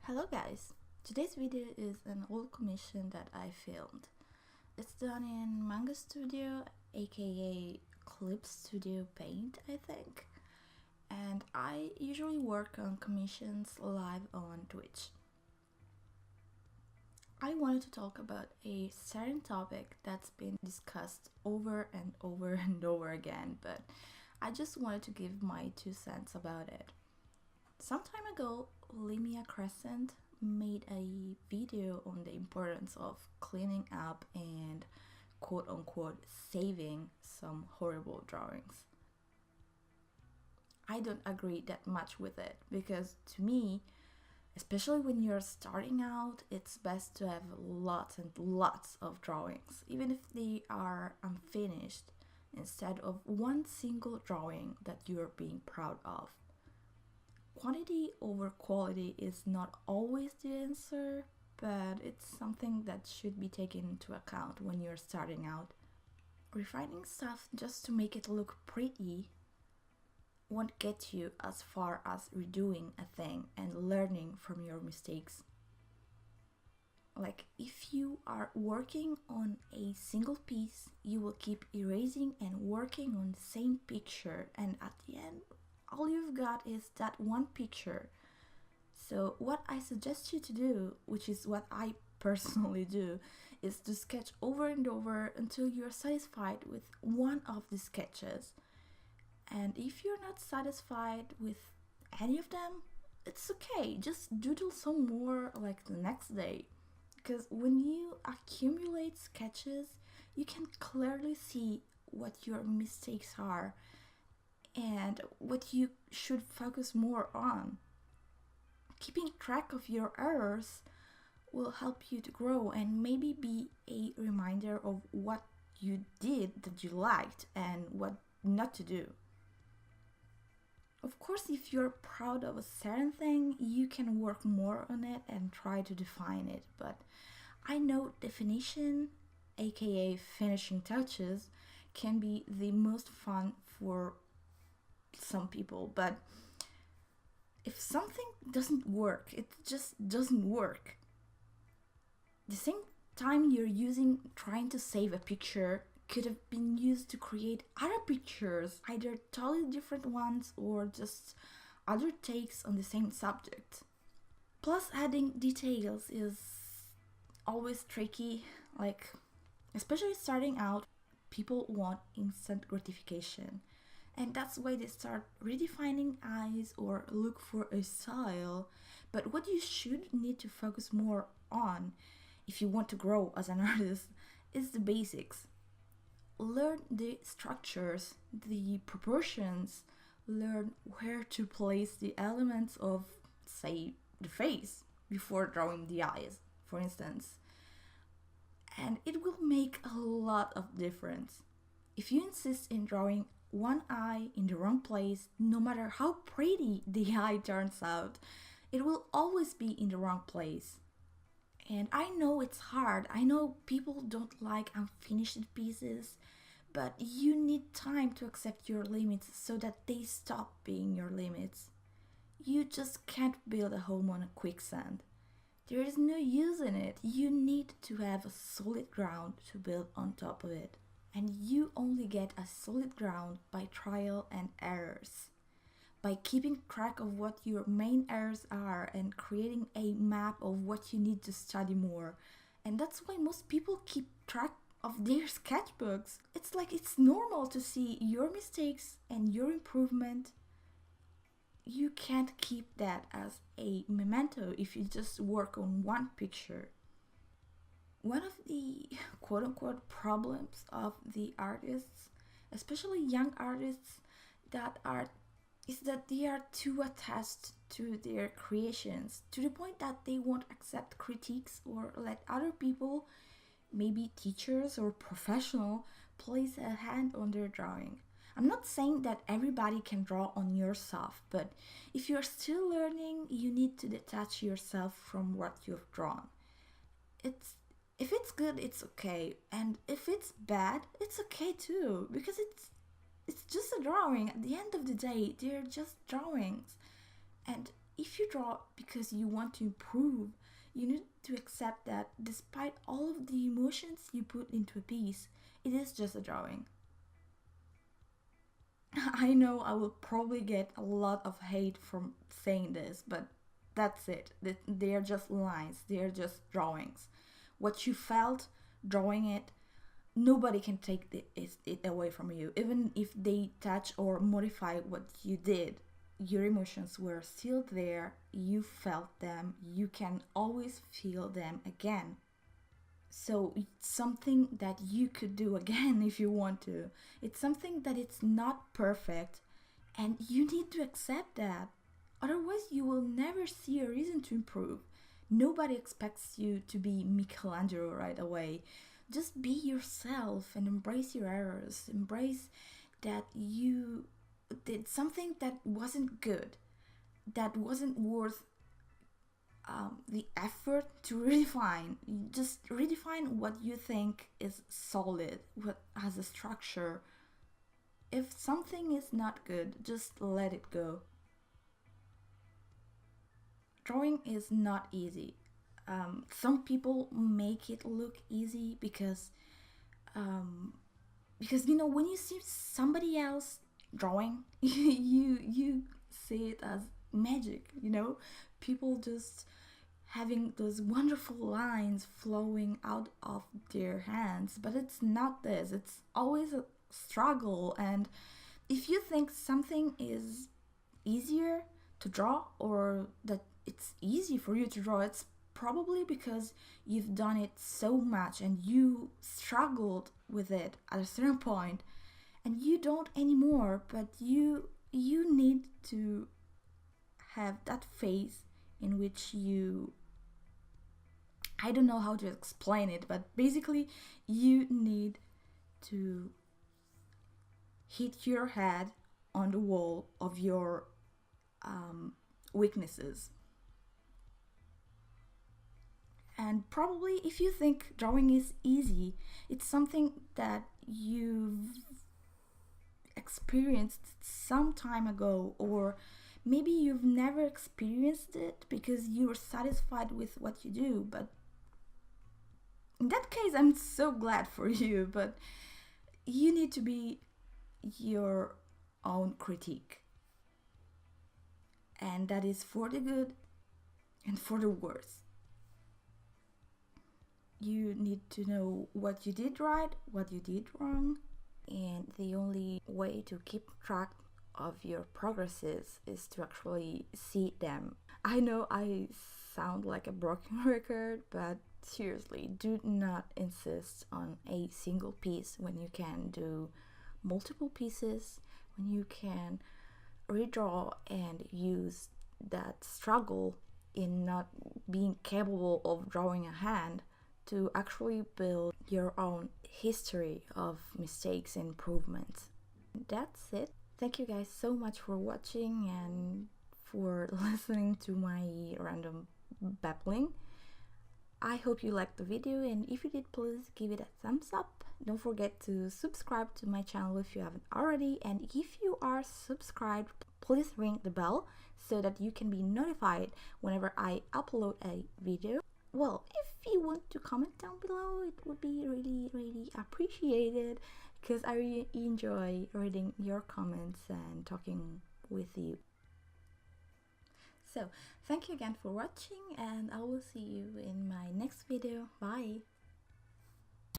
Hello guys! Today's video is an old commission that I filmed. It's done in Manga Studio, aka Clip Studio Paint, I think. And I usually work on commissions live on Twitch. I wanted to talk about a certain topic that's been discussed over and over and over again, but I just wanted to give my 2 cents about it. Some time ago, Limia Crescent made a video on the importance of cleaning up and quote unquote saving some horrible drawings. I don't agree that much with it because to me, especially when you're starting out, it's best to have lots and lots of drawings, even if they are unfinished, instead of one single drawing that you're being proud of. Quantity over quality is not always the answer, but it's something that should be taken into account when you're starting out. Refining stuff just to make it look pretty won't get you as far as redoing a thing and learning from your mistakes. Like, if you are working on a single piece, you will keep erasing and working on the same picture, and at the end, all you've got is that one picture. So what I suggest you to do, which is what I personally do, is to sketch over and over until you're satisfied with one of the sketches. And if you're not satisfied with any of them, it's okay, just doodle some more like the next day. Because when you accumulate sketches, you can clearly see what your mistakes are and what you should focus more on. Keeping track of your errors will help you to grow and maybe be a reminder of what you did that you liked and what not to do. Of course, if you're proud of a certain thing, you can work more on it and try to define it, but I know definition, aka finishing touches, can be the most fun for some people, but if something doesn't work, it just doesn't work. The same time you're trying to save a picture could have been used to create other pictures, either totally different ones or just other takes on the same subject. Plus, adding details is always tricky, like, especially starting out, people want instant gratification. And that's why they start redefining eyes or look for a style. But what you should need to focus more on if you want to grow as an artist is the basics. Learn the structures, the proportions, learn where to place the elements of, say, the face before drawing the eyes, for instance. And it will make a lot of difference. If you insist in drawing one eye in the wrong place, no matter how pretty the eye turns out, it will always be in the wrong place. And I know it's hard, I know people don't like unfinished pieces, but you need time to accept your limits so that they stop being your limits. You just can't build a home on a quicksand. There is no use in it. You need to have a solid ground to build on top of it. And you only get a solid ground by trial and errors. By keeping track of what your main errors are and creating a map of what you need to study more. And that's why most people keep track of their sketchbooks. It's like it's normal to see your mistakes and your improvement. You can't keep that as a memento if you just work on one picture. One of the quote-unquote problems of the artists, especially young artists, is that they are too attached to their creations to the point that they won't accept critiques or let other people, maybe teachers or professional, place a hand on their drawing. I'm not saying that everybody can draw on your stuff, but if you're still learning, you need to detach yourself from what you've drawn. If it's good, it's okay, and if it's bad, it's okay too, because it's just a drawing. At the end of the day, they're just drawings. And if if you draw because you want to improve, you need to accept that despite all of the emotions you put into a piece, it is just a drawing. I know I will probably get a lot of hate from saying this, but that's it. They are just lines, they are just drawings. What you felt drawing it, nobody can take it away from you. Even if they touch or modify what you did, your emotions were still there, you felt them, you can always feel them again. So it's something that you could do again if you want to. It's something that it's not perfect, and you need to accept that. Otherwise, you will never see a reason to improve. Nobody expects you to be Michelangelo right away. Just be yourself and embrace your errors. Embrace that you did something that wasn't good, that wasn't worth the effort to redefine. Just redefine what you think is solid, what has a structure. If something is not good, just let it go. Drawing is not easy. Some people make it look easy because you know, when you see somebody else drawing, you see it as magic. You know, people just having those wonderful lines flowing out of their hands, but it's not this. It's always a struggle. And if you think something is easier to draw, or that it's easy for you to draw, it's probably because you've done it so much and you struggled with it at a certain point, and you don't anymore. But you need to have that phase in which you, I don't know how to explain it, but basically you need to hit your head on the wall of your weaknesses. And probably if you think drawing is easy, it's something that you've experienced some time ago, or maybe you've never experienced it because you're satisfied with what you do. But in that case, I'm so glad for you, but you need to be your own critique. And that is for the good and for the worse. You need to know what you did right, what you did wrong, and the only way to keep track of your progresses is to actually see them. I know I sound like a broken record, but seriously, do not insist on a single piece when you can do multiple pieces, when you can redraw and use that struggle in not being capable of drawing a hand to actually build your own history of mistakes and improvements. That's it. Thank you guys so much for watching and for listening to my random babbling. I hope you liked the video, and if you did, please give it a thumbs up. Don't forget to subscribe to my channel if you haven't already, and if you are subscribed, please ring the bell so that you can be notified whenever I upload a video. Well, if you want to comment down below, it would be really appreciated, because I really enjoy reading your comments and talking with you. So, thank you again for watching, and I will see you in my next video. Bye!